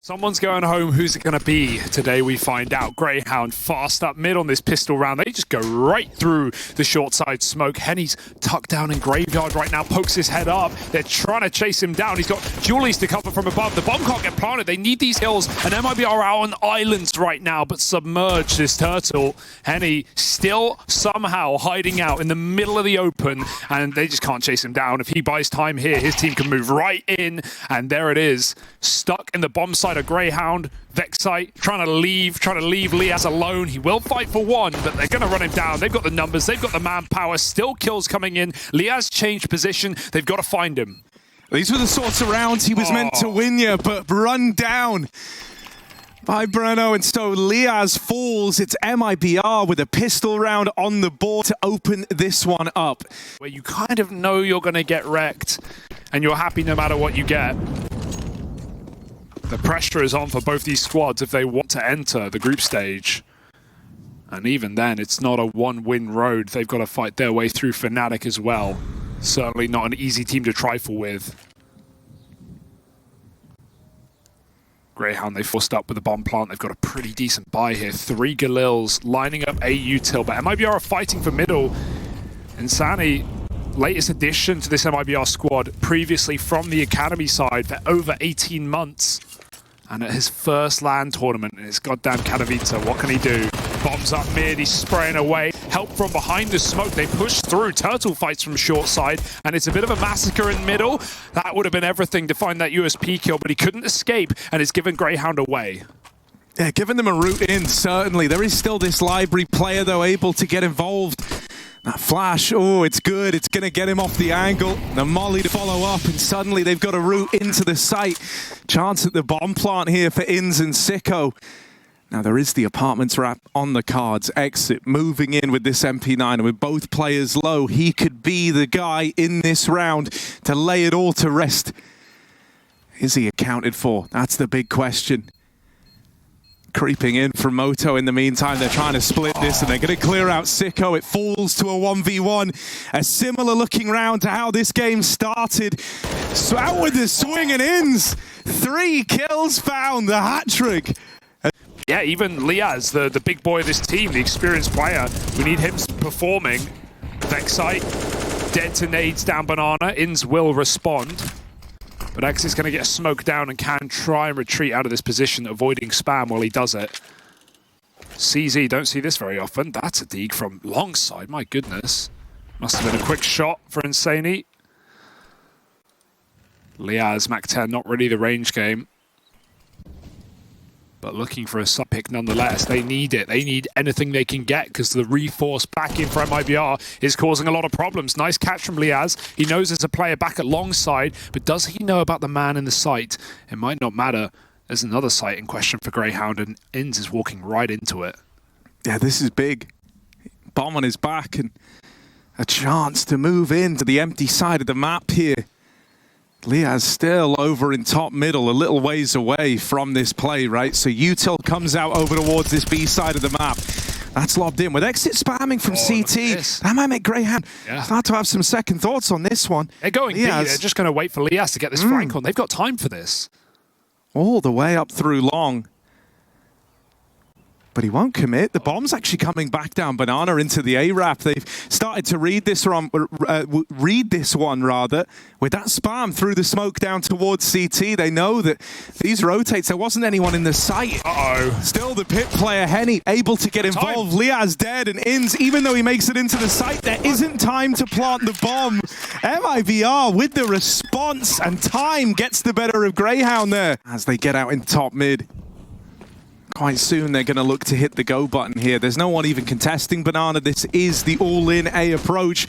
Someone's going home. Who's it going to be? Today we find out. Grayhound fast up mid on this pistol round. They just go right through the short side smoke. Henny's tucked down in Graveyard right now, pokes his head up. They're trying to chase him down. He's got Julies to cover from above. The bomb can't get planted. They need these hills, and MIBR are out on islands right now, but submerge this turtle. Henny still somehow hiding out in the middle of the open, and they just can't chase him down. If he buys time here, his team can move right in, and there it is. Stuck in the bomb side. A Grayhound, Vexite, trying to leave Liaz alone. He will fight for one, but they're going to run him down. They've got the numbers, they've got the manpower, still kills coming in. Liaz changed position, they've got to find him. These were the sorts of rounds he was meant to win you, but run down by Breno, and so Liaz falls. It's MIBR with a pistol round on the board to open this one up. Where you kind of know you're going to get wrecked, and you're happy no matter what you get. The pressure is on for both these squads if they want to enter the group stage. And even then, it's not a one-win road. They've got to fight their way through Fnatic as well. Certainly not an easy team to trifle with. Grayhound, they forced up with the bomb plant. They've got a pretty decent buy here. 3 Galils lining up a util, but MIBR are fighting for middle. And Sani, latest addition to this MIBR squad, previously from the academy side for over 18 months. And at his first LAN tournament in his goddamn Katowice, what can he do? Bombs up mid, he's spraying away. Help from behind the smoke, they push through. Turtle fights from short side, and it's a bit of a massacre in middle. That would have been everything to find that USP kill, but he couldn't escape, and it's given Grayhound away. Yeah, giving them a route in, certainly. There is still this library player, though, able to get involved. That flash, oh, it's good. It's going to get him off the angle. The molly to follow up, and suddenly they've got a route into the site. Chance at the bomb plant here for Inz and Sicko. Now, there is the apartments wrap on the cards. Exit moving in with this MP9, and with both players low, he could be the guy in this round to lay it all to rest. Is he accounted for? That's the big question. Creeping in from Moto in the meantime. They're trying to split this, and they're going to clear out Sicko. It falls to a 1v1. A similar looking round to how this game started. So out with the swing, and Inz. 3 kills found, the hat-trick. Yeah, even Liaz, the big boy of this team, the experienced player, we need him performing. Vexite, dead to nades down Banana. Inz will respond. But X is going to get smoked down and can try and retreat out of this position, avoiding spam while he does it. CZ, don't see this very often. That's a dig from long side, my goodness. Must have been a quick shot for Insani. Liaz, Mac 10, not really the range game. But looking for a sub pick nonetheless. They need it. They need anything they can get, because the reforce back in for MIBR is causing a lot of problems. Nice catch from Liaz. He knows there's a player back at long side, but does he know about the man in the site? It might not matter. There's another site in question for Grayhound, and Inz is walking right into it. Yeah, this is big. Bomb on his back, and a chance to move into the empty side of the map here. Liaz still over in top middle, a little ways away from this play, right? So util comes out over towards this B side of the map. That's lobbed in with exit spamming from CT. That might make Grayhound start to have some second thoughts on this one. They're going B. They're just going to wait for Liaz to get this flank on. They've got time for this. All the way up through long. But he won't commit. The bomb's actually coming back down Banana into the A-Rap. They've started to read this one, with that spam through the smoke down towards CT. They know that these rotates. There wasn't anyone in the site. Still the pit player, Henny, able to get involved. Liaz dead, and Inz, even though he makes it into the site, there isn't time to plant the bomb. MIBR with the response, and time gets the better of Grayhound there as they get out in top mid. Quite soon they're going to look to hit the go button here. There's no one even contesting Banana. This is the all-in A approach.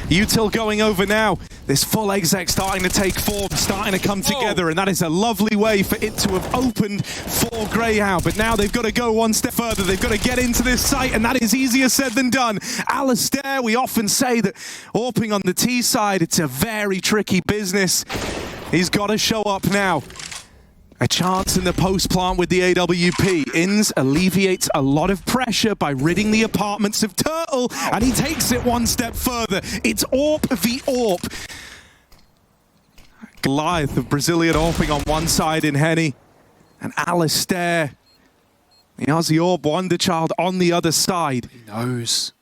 Util going over now. This full exec starting to take form, starting to come together, and that is a lovely way for it to have opened for Grayhound. But now they've got to go one step further. They've got to get into this site, and that is easier said than done. Alistair, we often say that AWPing on the T side, it's a very tricky business. He's got to show up now. A chance in the post plant with the AWP. Inz alleviates a lot of pressure by ridding the apartments of Turtle, and he takes it one step further. It's AWP v AWP. Goliath of Brazilian AWPing on one side in Henny. And Alistair, the Aussie Orb Wonder Child on the other side. He knows.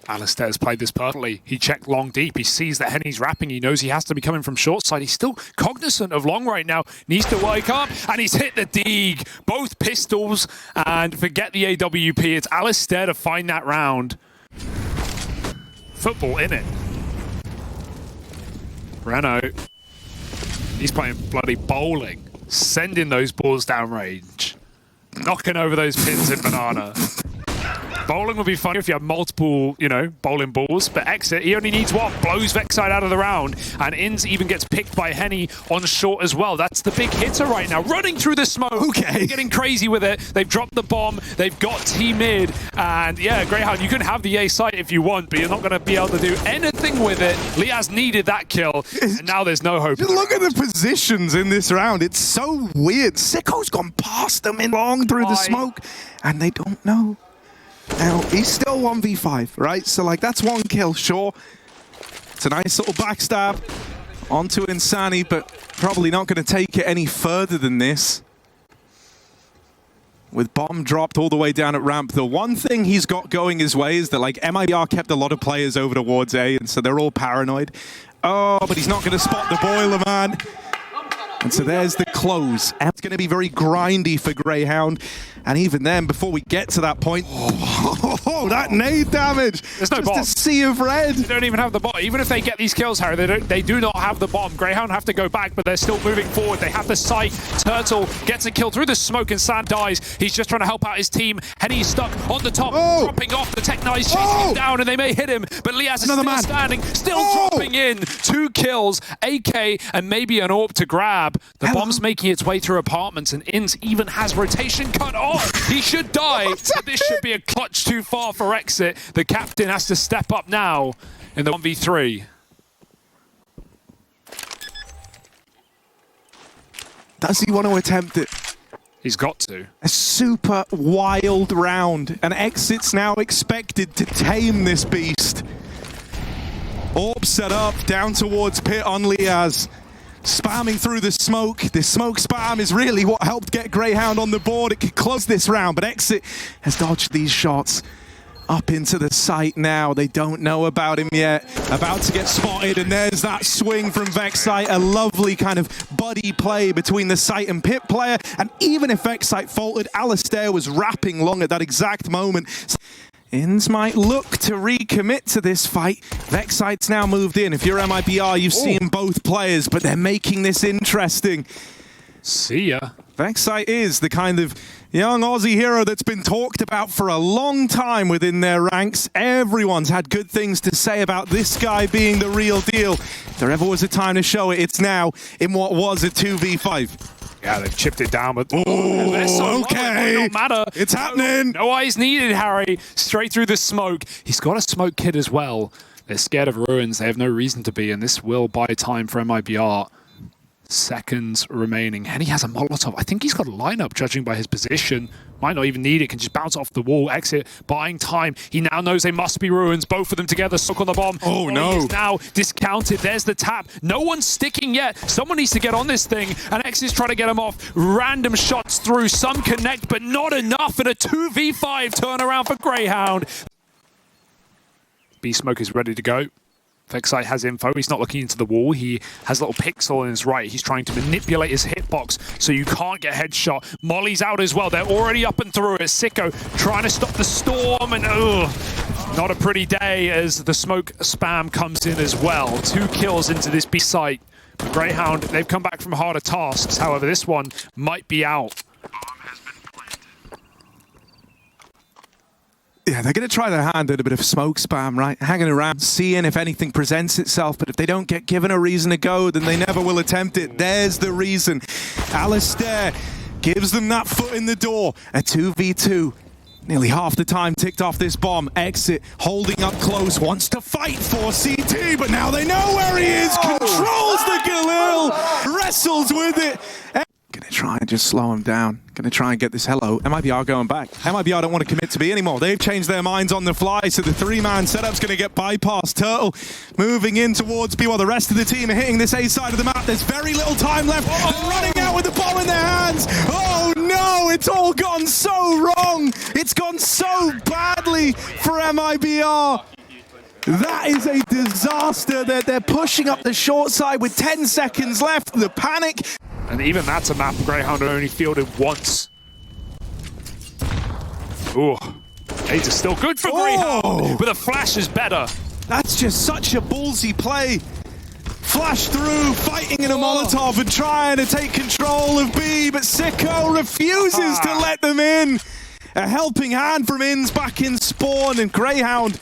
Alistair's played this perfectly. He checked long deep. He sees that Henny's rapping. He knows he has to be coming from short side. He's still cognizant of long right now. Needs to wake up. And he's hit the dig. Both pistols. And forget the AWP. It's Alistair to find that round. Football, innit? Renault. He's playing bloody bowling. Sending those balls down range. Knocking over those pins in Banana. Bowling would be fun if you have multiple, you know, bowling balls, but Exit, he only needs one. Blows Vexside out of the round, and Inns even gets picked by Henny on short as well. That's the big hitter right now, running through the smoke. Okay. Getting crazy with it. They've dropped the bomb. They've got T-mid, and yeah, Grayhound, you can have the A site if you want, but you're not going to be able to do anything with it. Liaz needed that kill, and now there's no hope. Look at the positions in this round. It's so weird. Sicko's gone past them in long through the smoke, and they don't know. Now, he's still 1v5, right? So, like, that's one kill, sure. It's a nice little backstab onto Insani, but probably not going to take it any further than this. With bomb dropped all the way down at ramp, the one thing he's got going his way is that, like, MIBR kept a lot of players over towards A, and so they're all paranoid. Oh, but he's not going to spot the boiler, man. And so there's the close. It's going to be very grindy for Grayhound. And even then, before we get to that point, oh, that nade damage. There's no bomb. Just a sea of red. They don't even have the bomb. Even if they get these kills, Harry, they do not have the bomb. Grayhound have to go back, but they're still moving forward. They have the sight. Turtle gets a kill through the smoke, and Sand dies. He's just trying to help out his team. Henny's stuck on the top, dropping off. The Tech Knights chasing him down, and they may hit him. But Liaz is still standing, still dropping in. 2 kills, AK, and maybe an AWP to grab. The bomb's making its way through apartments, and Inns even has rotation cut off. He should die, but this should be a clutch too far for Exit. The captain has to step up now in the 1v3. Does he want to attempt it? He's got to. A super wild round, and Exit's now expected to tame this beast. Orb set up, down towards pit on Liaz. Spamming through the smoke. This smoke spam is really what helped get Grayhound on the board. It could close this round, but Exit has dodged these shots. Up into the site now. They don't know about him yet. About to get spotted, and there's that swing from Vexsite. A lovely kind of buddy play between the site and pit player. And even if Vexsite faltered, Alistair was rapping long at that exact moment. Inns might look to recommit to this fight. Vexsite's now moved in. If you're MIBR, you've seen both players, but they're making this interesting. See ya. Vexsite is the kind of young Aussie hero that's been talked about for a long time within their ranks. Everyone's had good things to say about this guy being the real deal. If there ever was a time to show it, it's now in what was a 2v5. Yeah, they've chipped it down, but so okay, it don't matter. It's happening. No eyes needed, Harry. Straight through the smoke. He's got a smoke kit as well. They're scared of ruins. They have no reason to be, and this will buy time for MIBR. Seconds remaining. Henny has a Molotov. I think he's got a lineup, judging by his position. Might not even need it. Can just bounce off the wall. Exit, buying time. He now knows they must be ruins. Both of them together. Soak on the bomb. Oh, no. He is now discounted. There's the tap. No one's sticking yet. Someone needs to get on this thing. And Exit's trying to get him off. Random shots through. Some connect, but not enough. And a 2v5 turnaround for Grayhound. B-Smoke is ready to go. Vexsite has info. He's not looking into the wall. He has a little pixel in his right. He's trying to manipulate his hitbox so you can't get headshot. Molly's out as well. They're already up and through it. Sicko trying to stop the storm, and not a pretty day as the smoke spam comes in as well. 2 kills into this B site. Grayhound, they've come back from harder tasks. However, this one might be out. Yeah, they're going to try their hand at a bit of smoke spam, right? Hanging around, seeing if anything presents itself. But if they don't get given a reason to go, then they never will attempt it. There's the reason. Alistair gives them that foot in the door. A 2v2. Nearly half the time ticked off this bomb. Exit, holding up close, wants to fight for CT, but now they know where he is. Controls the Galil, wrestles with it. Gonna Gonna try and just slow him down. Gonna try and get this hello. MIBR going back. MIBR don't want to commit to B anymore. They've changed their minds on the fly, so the three-man setup's gonna get bypassed. Turtle moving in towards B while the rest of the team are hitting this A side of the map. There's very little time left. They're running out with the ball in their hands. Oh no, it's all gone so wrong. It's gone so badly for MIBR. That is a disaster. They're pushing up the short side with 10 seconds left. The panic. And even that's a map Grayhound only fielded once. Ooh, 8 is still good for Grayhound, but the flash is better. That's just such a ballsy play. Flash through, fighting in a Molotov and trying to take control of B, but CSGO refuses to let them in. A helping hand from INS back in spawn, and Grayhound,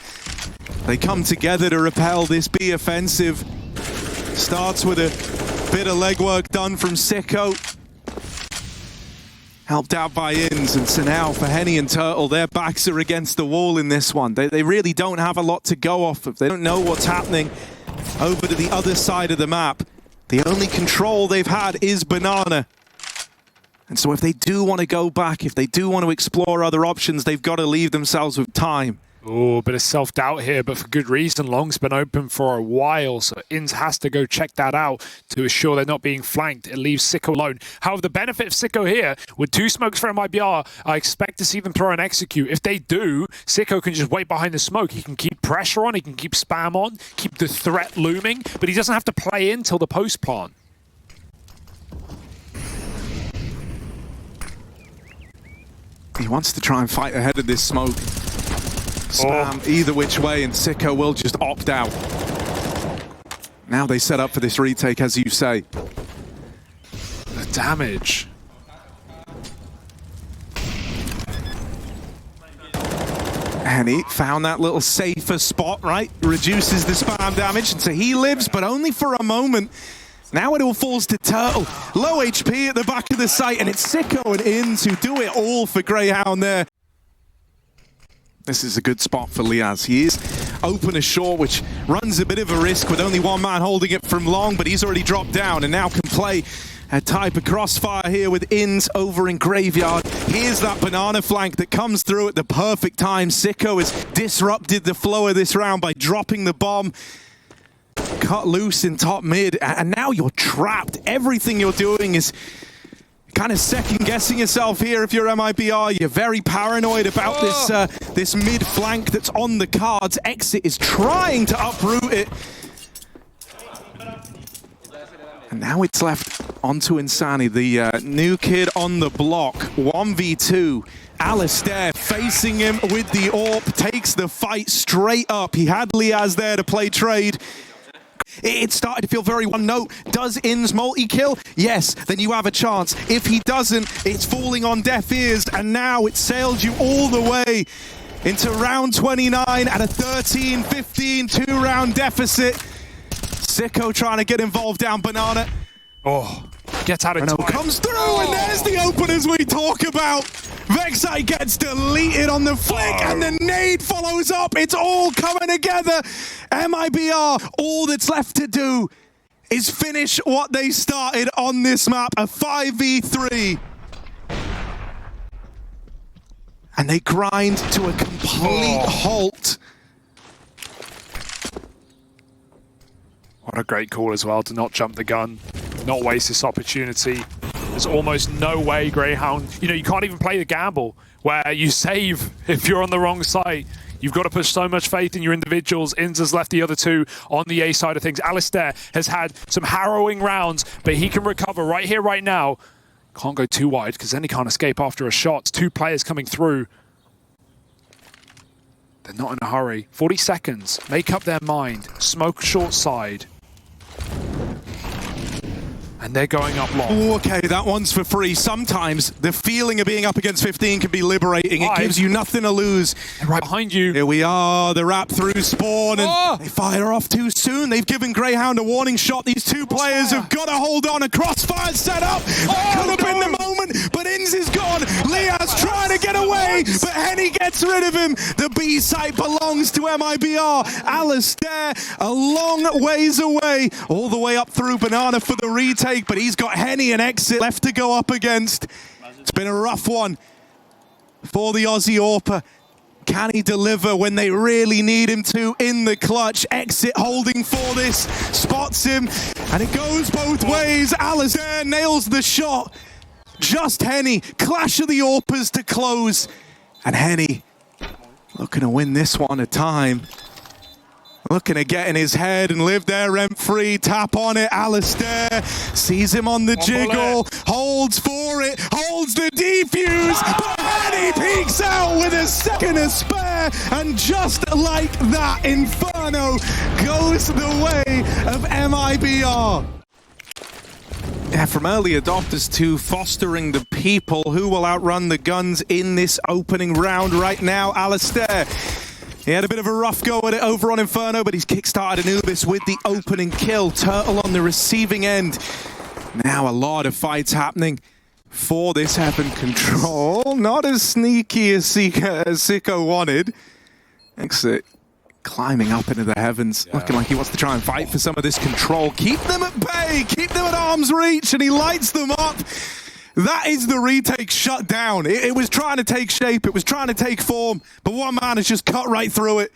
they come together to repel this B offensive. Starts with a bit of legwork done from CSGO. Helped out by INS, and so now for Henny and Turtle, their backs are against the wall in this one. They really don't have a lot to go off of. They don't know what's happening over to the other side of the map. The only control they've had is Banana. And so if they do want to go back, if they do want to explore other options, they've got to leave themselves with time. Oh, bit of self-doubt here, but for good reason. Long's been open for a while, so INS has to go check that out to assure they're not being flanked. It leaves CSGO alone. However, the benefit of CSGO here, with 2 smokes for MIBR, I expect to see them throw and execute. If they do, CSGO can just wait behind the smoke. He can keep pressure on, he can keep spam on, keep the threat looming, but he doesn't have to play in till the post-plant. He wants to try and fight ahead of this smoke. Spam either which way, and CSGO will just opt out. Now they set up for this retake, as you say. The damage. And he found that little safer spot, right? Reduces the spam damage, and so he lives, but only for a moment. Now it all falls to Turtle. Low HP at the back of the site, and it's CSGO and INS who do it all for Grayhound there. This is a good spot for Liaz. He is open ashore, which runs a bit of a risk with only one man holding it from long, but he's already dropped down and now can play a type of crossfire here with INS over in Graveyard. Here's that Banana flank that comes through at the perfect time. CSGO has disrupted the flow of this round by dropping the bomb. Cut loose in top mid, and now you're trapped. Everything you're doing is kind of second-guessing yourself here if you're MIBR. You're very paranoid about this mid flank that's on the cards. Exit is trying to uproot it. And now it's left onto Insani, the new kid on the block. 1v2. Alistair facing him with the AWP, takes the fight straight up. He had Liaz there to play trade. It started to feel very one note. Does INS multi-kill? Yes, then you have a chance. If he doesn't, it's falling on deaf ears, and now it sailed you all the way into round 29 at a 13-15 two-round deficit. CSGO trying to get involved down Banana. Oh, gets out of time. Comes through, and there's the openers we talk about. Vexite gets deleted on the flick, and the nade follows up. It's all coming together. MIBR, all that's left to do is finish what they started on this map, a 5v3. And they grind to a complete halt. What a great call as well to not jump the gun, not waste this opportunity. There's almost no way Grayhound, you can't even play the gamble where you save if you're on the wrong side. You've got to put so much faith in your individuals. INS has left the other 2 on the A side of things. Alistair has had some harrowing rounds, but he can recover right here, right now. Can't go too wide because then he can't escape after a shot. 2 players coming through. They're not in a hurry. 40 seconds. Make up their mind. Smoke short side. And they're going up long. Ooh, okay, that one's for free. Sometimes the feeling of being up against 15 can be liberating. It gives you nothing to lose. And right behind you. Here we are, the wrap through spawn, and they fire off too soon. They've given Grayhound a warning shot. These 2 players have got to hold on. A crossfire set up. That could have been the moment, but INS is gone. Liaz trying to get away, but Henny gets rid of him. The B site belongs to MIBR. Alistair a long ways away, all the way up through Banana for the retake. take, but he's got Henny and Exit left to go up against. It's been a rough one for the Aussie AWPer. Can he deliver when they really need him to in the clutch? Exit holding for this, spots him, and it goes both ways. Alistair nails the shot. Just Henny, clash of the AWPers to close. And Henny looking to win this one a time. Looking to get in his head and live there rent-free. Tap on it, Alistair sees him on the jiggle, holds for it, holds the defuse, but Henny peeks out with a second to spare, and just like that, Inferno goes the way of MIBR. Yeah, from early adopters to fostering the people who will outrun the guns in this opening round right now. Alistair, he had a bit of a rough go at it over on Inferno, but he's kickstarted Anubis with the opening kill. Turtle on the receiving end. Now a lot of fights happening for this Heaven control. Not as sneaky as Sicko wanted. Exit climbing up into the heavens, looking like he wants to try and fight for some of this control. Keep them at bay, keep them at arm's reach, and he lights them up. That is the retake shut down. It was trying to take shape, it was trying to take form, but one man has just cut right through it.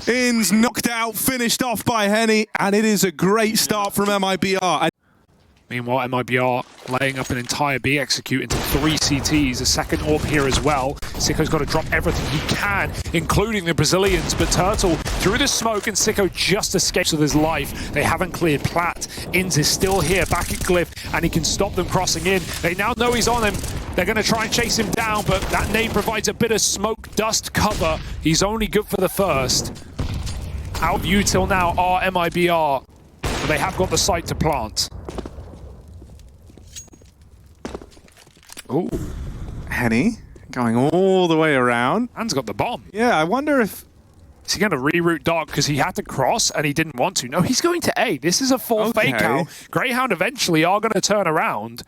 Inns knocked out, finished off by Henny, and it is a great start from MIBR. Meanwhile, MIBR laying up an entire B execute into 3 CTs, a second AWP here as well. Sicko's got to drop everything he can, including the Brazilians, but Turtle through the smoke and Sicko just escapes with his life. They haven't cleared Plat. Inns is still here, back at Glyph, and he can stop them crossing in. They now know he's on him. They're going to try and chase him down, but that nade provides a bit of smoke dust cover. He's only good for the first. Out view till now are MIBR, but they have got the site to plant. Oh, Henny going all the way around. And's got the bomb. Yeah, I wonder if... Is he going to reroute Dark because he had to cross and he didn't want to? No, he's going to A. This is a full fake out. Grayhound eventually are going to turn around.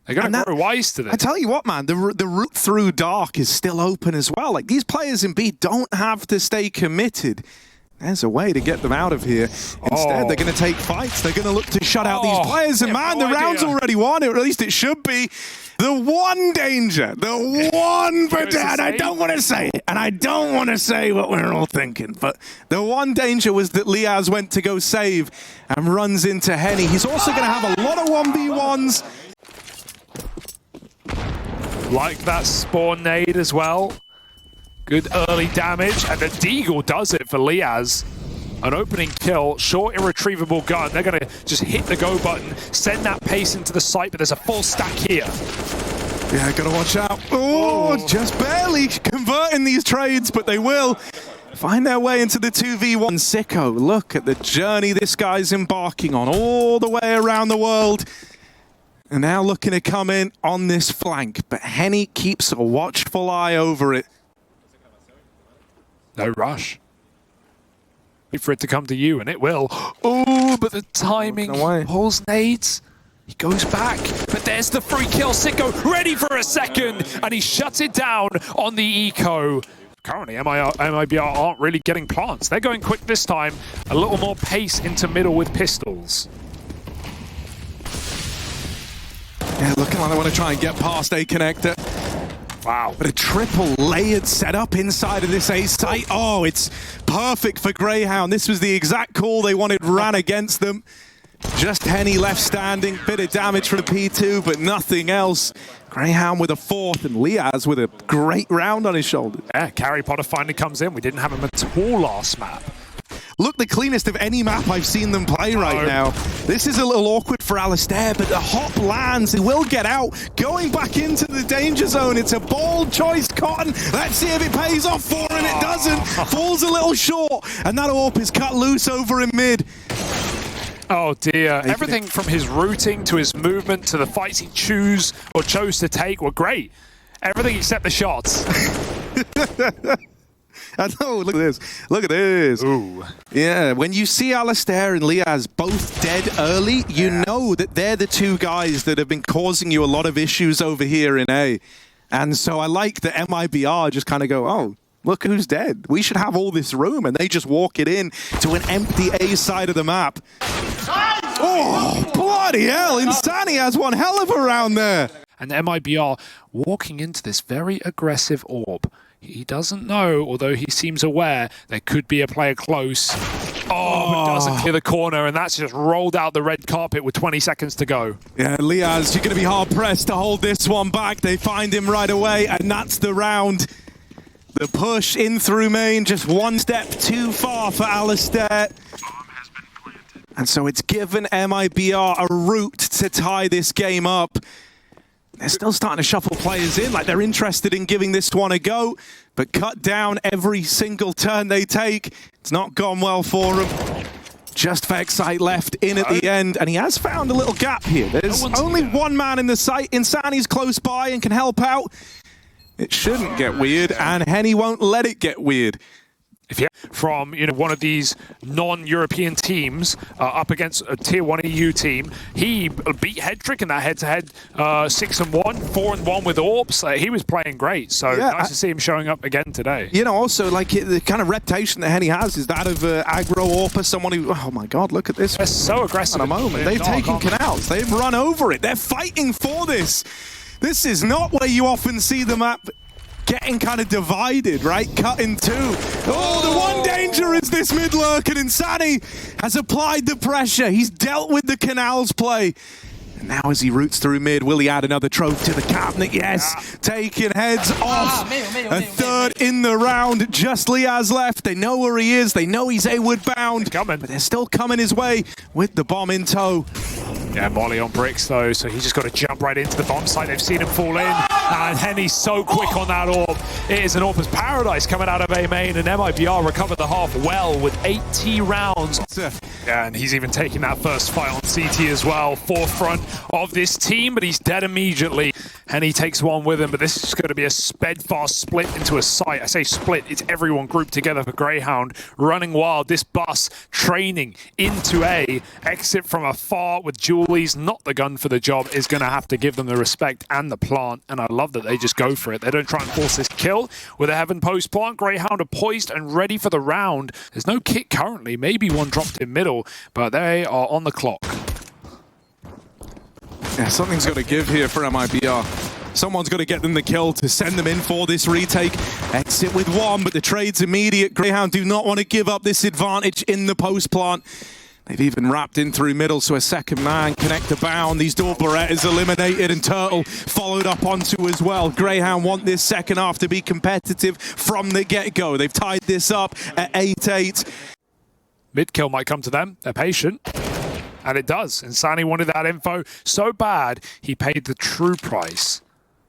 They're going to grow wise to this. I tell you what, man, the route through Dark is still open as well. Like, these players in B don't have to stay committed. There's a way to get them out of here. Instead, they're going to take fights. They're going to look to shut out these players. And man, the round's already won, or at least it should be. The one danger, the one, but I don't want to say it, and I don't want to say what we're all thinking, but the one danger was that Liaz went to go save and runs into Henny. He's also going to have a lot of 1v1s. Like that spawn nade as well. Good early damage, and the Deagle does it for Liaz. An opening kill, short irretrievable gun. They're going to just hit the go button, send that pace into the site, but there's a full stack here. Yeah, gotta watch out. Oh, just barely converting these trades, but they will find their way into the 2v1. Sicko, look at the journey this guy's embarking on all the way around the world. And now looking to come in on this flank, but Henny keeps a watchful eye over it. No rush. Wait for it to come to you, and it will. Oh, but the timing. Pulls nades. He goes back, but there's the free kill. Sicko ready for a second, and he shuts it down on the eco. Currently, MIBR aren't really getting plants. They're going quick this time. A little more pace into middle with pistols. Yeah, looking like they want to try and get past A connector. Wow, but a triple layered setup inside of this A site. Oh, it's perfect for Grayhound. This was the exact call they wanted ran against them. Just Henny left standing. Bit of damage from the P2, but nothing else. Grayhound with a fourth, and Liaz with a great round on his shoulder. Yeah, Carry Potter finally comes in. We didn't have him at all last map. Look, the cleanest of any map I've seen them play right now. This is a little awkward for Alistair, but the hop lands. He will get out. Going back into the danger zone. It's a bold choice, Cotton. Let's see if it pays off for him. It doesn't. Falls a little short, and that AWP is cut loose over in mid. Oh dear. Everything from his routing to his movement to the fights he chose to take were great. Everything except the shots. I know, look at this. Look at this. Ooh. Yeah, when you see Alistair and Liaz both dead early, you know that they're the two guys that have been causing you a lot of issues over here in A. And so I like that MIBR just kind of go, oh, look who's dead. We should have all this room. And they just walk it in to an empty A side of the map. Oh, bloody hell. Insani has one hell of a round there. And MIBR walking into this very aggressive orb. He doesn't know, although he seems aware, there could be a player close. Oh, but doesn't clear the corner, and that's just rolled out the red carpet with 20 seconds to go. Yeah, Liaz, you're going to be hard-pressed to hold this one back. They find him right away, and that's the round. The push in through main, just one step too far for Alistair. And so it's given MIBR a route to tie this game up. They're still starting to shuffle players in, like they're interested in giving this one a go, but cut down every single turn they take. It's not gone well for them. Just Vexite left in at the end, and he has found a little gap here. There's only one man in the site. Insani's close by and can help out. It shouldn't get weird, and Henny won't let it get weird. If you're from one of these non-European teams up against a tier 1 EU team, he beat Headtrick in that head-to-head 6-1, 4-1 with Orbs. He was playing great, so nice to see him showing up again today. Also, like the kind of reputation that Henny has is that of aggro Orpa, someone who, oh my god, look at this. They're so aggressive. In a moment, they've taken canals, they've run over it, they're fighting for this. This is not where you often see the map getting kind of divided, right? Cut in two. Oh, the one danger is this mid lurk, and Insani has applied the pressure. He's dealt with the canals play. And now as he roots through mid, will he add another trophy to the cabinet? Yes, taking heads off. A third in the round. Just Liaz left. They know where he is. They know he's A-Wood bound. But they're still coming his way with the bomb in tow. Yeah, Molly on bricks though, so he's just got to jump right into the bomb site. They've seen him fall in, and Henny's so quick on that orb. It is an Orpus Paradise coming out of A main, and MIBR recovered the half well with 80 rounds. Yeah, and he's even taking that first fight on CT as well, forefront of this team, but he's dead immediately. Henny takes one with him, but this is going to be a sped-fast split into a site. I say split, it's everyone grouped together for Grayhound, running wild. This bus training into A, exit from afar with Julie's, not the gun for the job, is going to have to give them the respect and the plant, and I love that they just go for it. They don't try and force this kill with a Heaven Post plant. Grayhound are poised and ready for the round. There's no kick currently, maybe one dropped in middle, but they are on the clock. Yeah, something's got to give here for MIBR. Someone's got to get them the kill to send them in for this retake. Exit with one, but the trade's immediate. Grayhound do not want to give up this advantage in the post plant. They've even wrapped in through middle, so a second man connect the bound. These dual Berettas eliminated, and Turtle followed up onto as well. Grayhound want this second half to be competitive from the get-go. They've tied this up at 8-8. Mid-kill might come to them. They're patient. And it does. Insani wanted that info so bad, he paid the true price.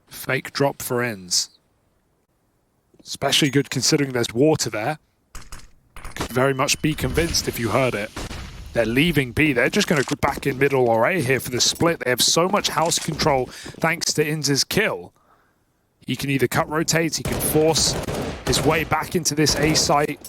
Fake drop for ends. Especially good considering there's water there. Could very much be convinced if you heard it. They're leaving B. They're just going to go back in middle or A here for the split. They have so much house control thanks to Inz's kill. He can either cut rotates, he can force his way back into this A site.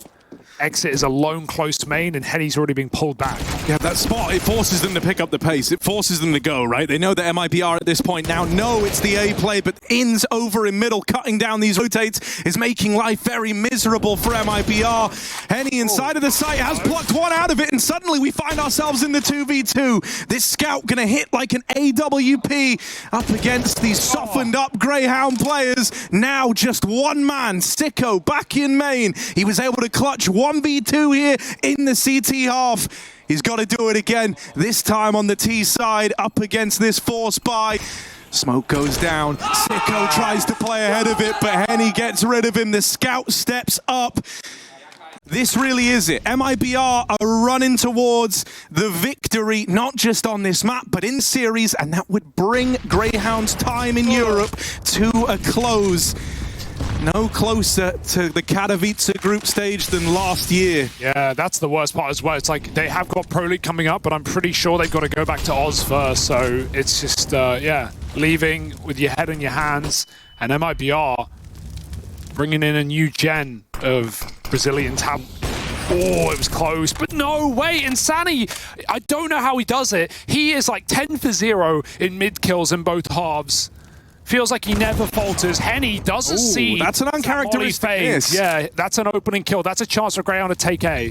Exit is a lone close main, and Henny's already being pulled back. Yeah, that spot, it forces them to pick up the pace. It forces them to go, right? They know that MIBR at this point now know it's the A play, but Inz over in middle, cutting down these rotates, is making life very miserable for MIBR. Henny inside of the site has plucked one out of it, and suddenly we find ourselves in the 2v2. This scout gonna hit like an AWP up against these softened up Grayhound players. Now just one man, Sicko, back in main. He was able to clutch 1v2 here in the CT half. He's got to do it again, this time on the T side, up against this force buy. Smoke goes down. Sicko tries to play ahead of it, but Henny gets rid of him. The scout steps up. This really is it. MIBR are running towards the victory, not just on this map, but in series, and that would bring Grayhound's time in Europe to a close. No closer to the Katowice group stage than last year. Yeah, that's the worst part as well. It's like they have got Pro League coming up, but I'm pretty sure they've got to go back to Oz first. So it's just, yeah, leaving with your head in your hands. And MIBR bringing in a new gen of Brazilian talent. Oh, it was close, but no, wait, Insani, I don't know how he does it. He is like 10 for 0 in mid kills in both halves. Feels like he never falters. Henny doesn't see. That's an uncharacteristic miss. Yeah, that's an opening kill. That's a chance for Grayhound to take A.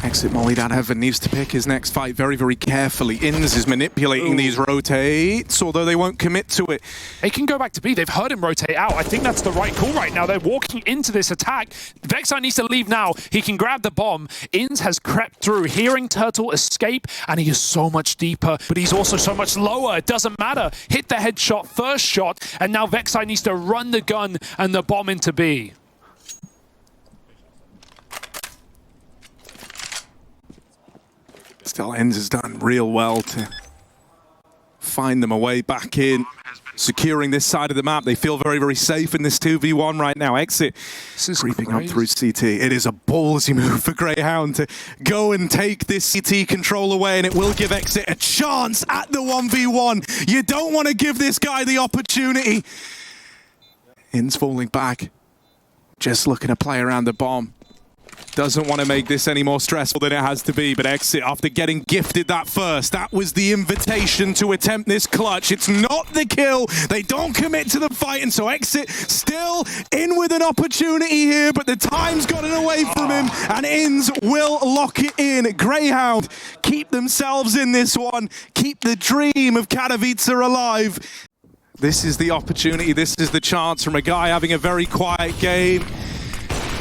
Exit molly down heaven, needs to pick his next fight very, very carefully. Inns is manipulating these rotates, although they won't commit to it. They can go back to B. They've heard him rotate out. I think that's the right call right now. They're walking into this attack. Vexite needs to leave now. He can grab the bomb. Inns has crept through, hearing Turtle escape, and he is so much deeper, but he's also so much lower. It doesn't matter. Hit the headshot, first shot, and now Vexite needs to run the gun and the bomb into B. Still, Enz has done real well to find them a way back in, securing this side of the map. They feel very, very safe in this 2v1 right now. Exit creeping up through CT. It is a ballsy move for Grayhound to go and take this CT control away, and it will give Exit a chance at the 1v1. You don't want to give this guy the opportunity. In's falling back, just looking to play around the bomb. Doesn't want to make this any more stressful than it has to be, but Exit, after getting gifted that first, that was the invitation to attempt this clutch. It's not the kill. They don't commit to the fight, and so Exit still in with an opportunity here, but the time's gotten away from him, and Inns will lock it in. Grayhound keep themselves in this one, keep the dream of Katowice alive. This is the opportunity, this is the chance from a guy having a very quiet game.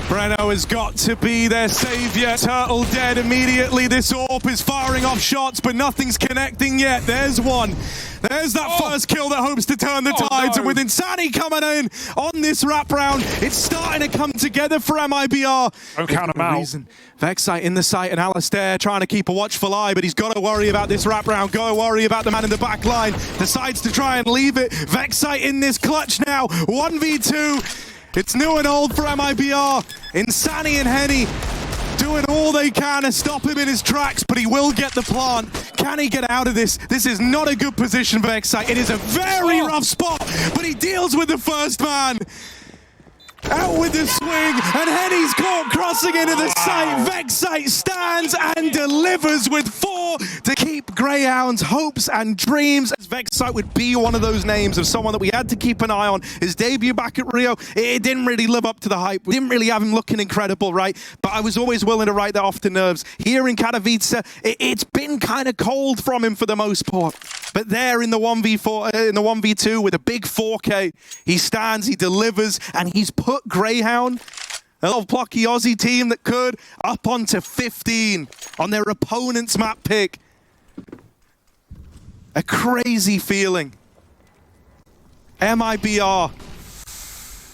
Breno has got to be their savior. Turtle dead immediately. This AWP is firing off shots, but nothing's connecting yet. There's one. There's that first kill that hopes to turn the tides. And with Insani coming in on this wrap round, it's starting to come together for MIBR. Don't count him out. Vexite in the sight and Alistair trying to keep a watchful eye, but he's got to worry about this wrap round. Got to worry about the man in the back line. Decides to try and leave it. Vexite in this clutch now. 1v2. It's new and old for MIBR. Insani and Henny doing all they can to stop him in his tracks, but he will get the plant. Can he get out of this? This is not a good position for Vexite. It is a very rough spot, but he deals with the first man. Out with the swing, and Henny's caught crossing into the sight. Vexite stands and delivers with 4 to keep Greyhound's hopes and dreams. As Vexite would be one of those names of someone that we had to keep an eye on. His debut back at Rio, it didn't really live up to the hype. We didn't really have him looking incredible, right? But I was always willing to write that off the nerves. Here in Katowice, it's been kind of cold from him for the most part. But there in the 1v4, in the 1v2 with a big 4K, he stands, he delivers, and he's put Grayhound, a little plucky Aussie team that could, up onto 15 on their opponent's map pick. A crazy feeling. MIBR.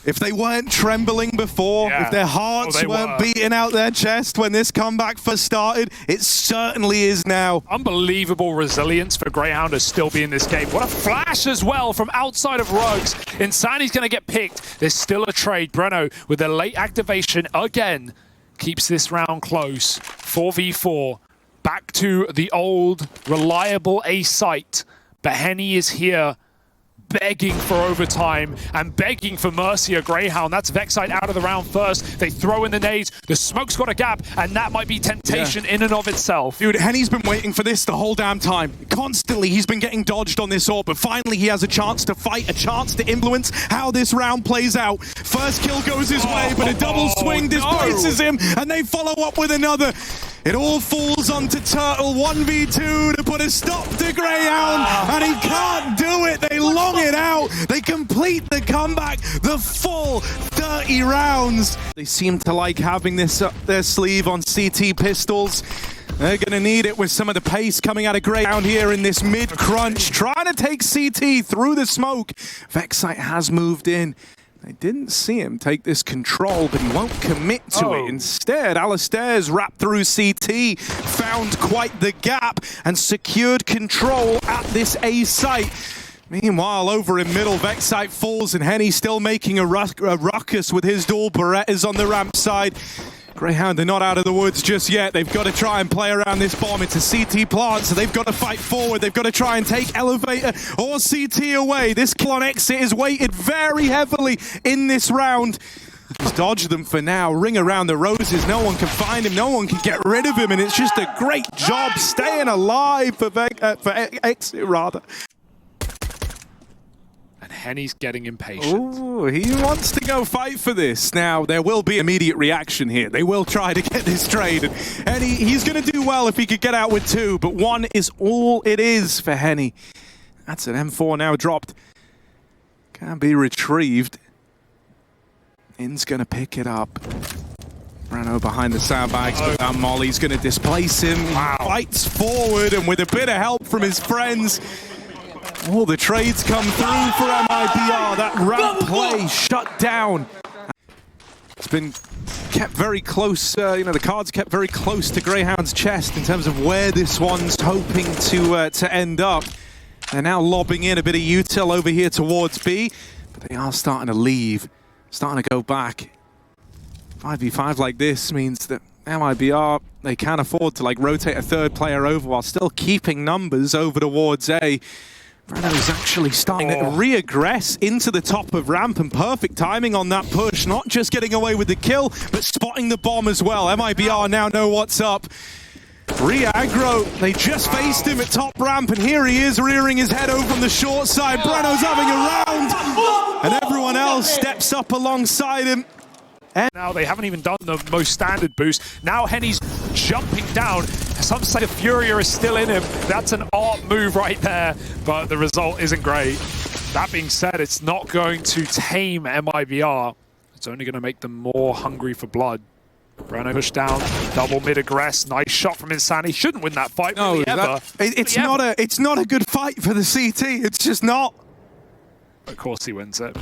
If they weren't trembling before, if their hearts weren't beating out their chest when this comeback first started, it certainly is now. Unbelievable resilience for Grayhound to still be in this game. What a flash as well from outside of Rugs. Insani's going to get picked. There's still a trade. Breno with a late activation again keeps this round close. 4v4. Back to the old reliable A site. But Henny is here, begging for overtime and begging for mercy of Grayhound. That's Vexite out of the round first. They throw in the nades. The smoke's got a gap, and that might be temptation in and of itself. Dude, Henny's been waiting for this the whole damn time. Constantly, he's been getting dodged on this AWP, but finally he has a chance to fight, a chance to influence how this round plays out. First kill goes his way, but a double swing displaces him, and they follow up with another. It all falls onto Turtle, 1v2 to put a stop to Grayhound, and he can't do it. They long it out. They complete the comeback, the full 30 rounds. They seem to like having this up their sleeve on CT pistols. They're going to need it with some of the pace coming out of Grayhound here in this mid-crunch, trying to take CT through the smoke. Vexite has moved in. They didn't see him take this control, but he won't commit to it. Instead, Alistair's wrapped through CT, found quite the gap, and secured control at this A site. Meanwhile, over in middle, Vexite falls, and Henny still making a ruckus with his dual Berettas on the ramp side. Grayhound are not out of the woods just yet. They've got to try and play around this bomb. It's a CT plant, so they've got to fight forward. They've got to try and take Elevator or CT away. This kill on exit is weighted very heavily in this round. Just dodge them for now. Ring around the roses. No one can find him. No one can get rid of him, and it's just a great job staying alive for Exit, rather. And Henny's getting impatient. Ooh, he wants to go fight for this. Now, there will be immediate reaction here. They will try to get this trade. And Henny, he's going to do well if he could get out with 2, but 1 is all it is for Henny. That's an M4 now dropped. Can be retrieved. In's going to pick it up. Brano behind the sandbags, but that Molly's going to displace him. Wow. He fights forward, and with a bit of help from his friends, all the trades come through for MIBR. That ramp play shut down. It's been kept very close, the cards kept very close to Grayhound's chest in terms of where this one's hoping to end up. They're now lobbing in a bit of util over here towards B, but they are starting to leave, starting to go back. 5v5 like this means that MIBR, they can afford to rotate a 3rd player over while still keeping numbers over towards A. Brano's actually starting to re-aggress into the top of ramp, and perfect timing on that push. Not just getting away with the kill, but spotting the bomb as well. MIBR now know what's up. Re-aggro, they just faced him at top ramp, and here he is rearing his head over on the short side. Brano's having a round, and everyone else steps up alongside him. Now they haven't even done the most standard boost. Now Henny's jumping down. Some say the Furia is still in him. That's an art move right there, but the result isn't great. That being said, it's not going to tame MIBR. It's only going to make them more hungry for blood. Brano push down, double mid-aggress. Nice shot from Insani. Shouldn't win that fight, no, really, ever. It's not a good fight for the CT. It's just not. Of course he wins it.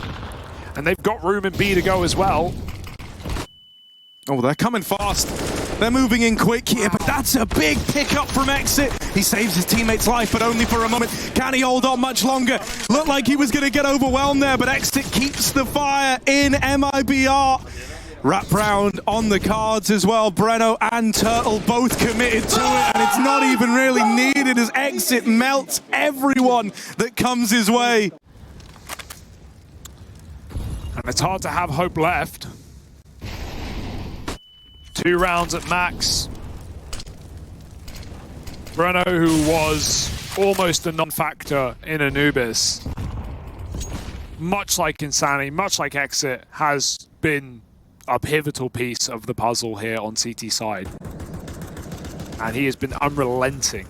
And they've got room in B to go as well. Oh, they're coming fast. They're moving in quick here, but that's a big pickup from Exit. He saves his teammate's life, but only for a moment. Can he hold on much longer? Looked like he was going to get overwhelmed there, but Exit keeps the fire in MIBR. Wrap round on the cards as well. Breno and Turtle both committed to it, and it's not even really needed as Exit melts everyone that comes his way. And it's hard to have hope left. 2 rounds at max. Breno, who was almost a non-factor in Anubis, much like Insani, much like Exit, has been a pivotal piece of the puzzle here on CT side. And he has been unrelenting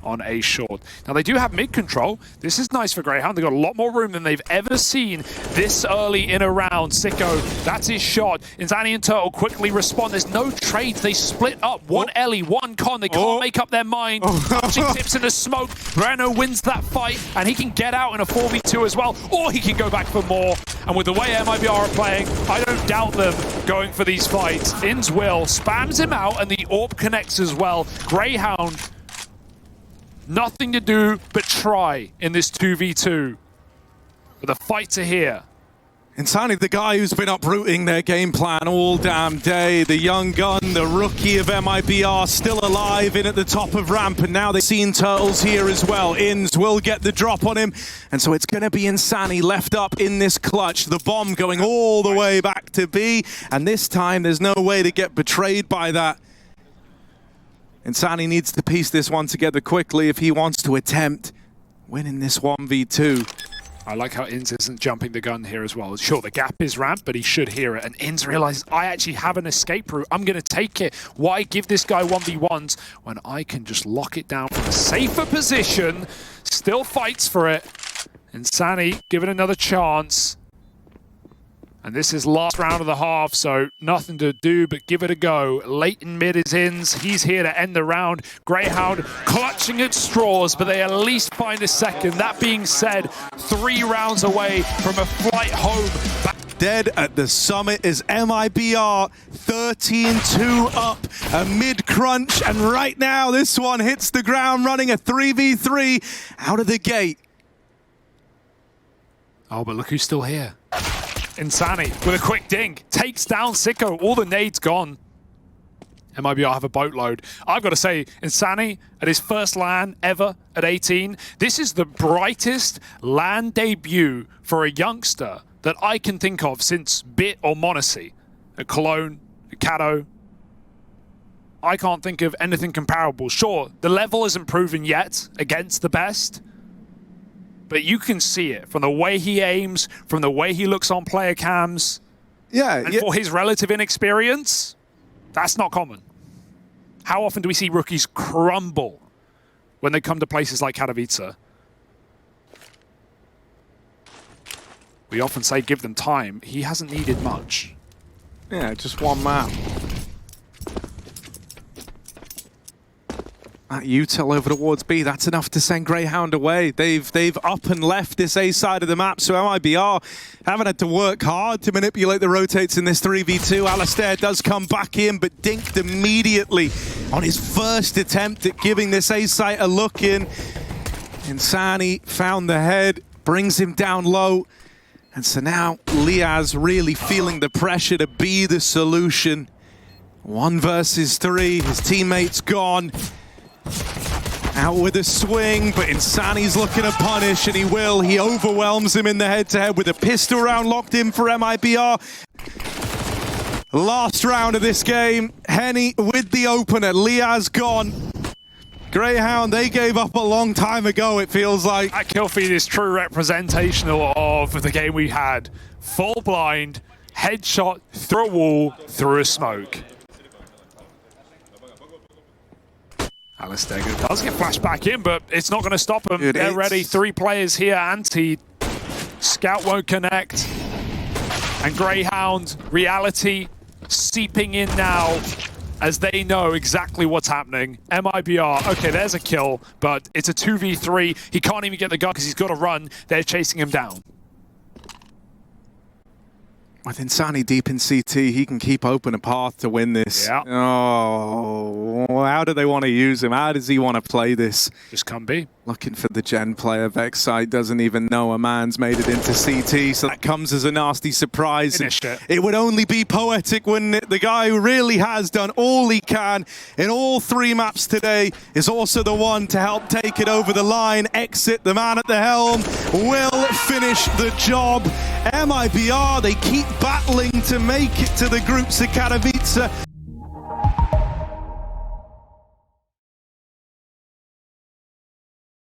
on A short. Now they do have mid control. This is nice for Grayhound. They've got a lot more room than they've ever seen this early in a round. Sicko, that's his shot. Insani and Turtle quickly respond. There's no trades. They split up. One Ellie, one Con. They can't make up their mind. Touching tips in the smoke. Brano wins that fight, and he can get out in a 4v2 as well, or he can go back for more. And with the way MIBR are playing, I don't doubt them going for these fights. Ins will spams him out, and the AWP connects as well. Grayhound, nothing to do but try in this 2v2. But the fights are here. Insani, the guy who's been uprooting their game plan all damn day. The young gun, the rookie of MIBR, still alive in at the top of ramp. And now they've seen Turtles here as well. Ins will get the drop on him. And so it's going to be Insani left up in this clutch. The bomb going all the way back to B. And this time, there's no way to get betrayed by that. Insani needs to piece this one together quickly if he wants to attempt winning this 1v2. I like how Inz isn't jumping the gun here as well. Sure, the gap is ramp, but he should hear it. And Inz realizes, I actually have an escape route. I'm going to take it. Why give this guy 1v1s when I can just lock it down from a safer position? Still fights for it. Insani, give it another chance. And this is last round of the half, so nothing to do but give it a go. Late in mid is Inz. He's here to end the round. Grayhound clutching at straws, but they at least find a second. That being said, 3 rounds away from a flight home. Dead at the summit is MIBR, 13-2 up, a mid-crunch, and right now this one hits the ground running a 3v3 out of the gate. Oh, but look who's still here. Insani with a quick dink, takes down Sicko, all the nades gone. MIBR have a boatload. I've got to say, Insani at his first LAN ever at 18, this is the brightest LAN debut for a youngster that I can think of since Bit or Monacy. At Cologne, at Kato. I can't think of anything comparable. Sure, the level isn't proven yet against the best, but you can see it from the way he aims, from the way he looks on player cams. And for his relative inexperience, that's not common. How often do we see rookies crumble when they come to places like Katowice? We often say give them time. He hasn't needed much. Yeah, just one map. That util over towards B, that's enough to send Grayhound away. They've up and left this A side of the map, so MIBR haven't had to work hard to manipulate the rotates in this 3v2. Alistair does come back in, but dinked immediately on his first attempt at giving this A site a look in. Insani found the head, brings him down low. And so now Liaz really feeling the pressure to be the solution. 1 versus 3, his teammate's gone. Out with a swing, but Insani's looking to punish, and he will. He overwhelms him in the head-to-head with a pistol round locked in for MIBR. Last round of this game, Henny with the opener, Liaz gone. Grayhound, they gave up a long time ago, it feels like. That kill feed is true representational of the game we had. Full blind, headshot, through a wall, through a smoke. Alistair does get flashed back in, but it's not going to stop them. Dude, they're ready. 3 players here, anti. Scout won't connect. And Grayhound, reality seeping in now as they know exactly what's happening. MIBR, okay, there's a kill, but it's a 2v3. He can't even get the gun because he's got to run. They're chasing him down. With Insani deep in CT, he can keep open a path to win this. Yeah. Oh, how do they want to use him? How does he want to play this? Just come B. Looking for the Gen player. Vexite doesn't even know a man's made it into CT, so that comes as a nasty surprise. It would only be poetic, wouldn't it? The guy who really has done all he can in all 3 maps today is also the one to help take it over the line. Exit, the man at the helm, will finish the job. MIBR, they keep battling to make it to the groups of Katowice.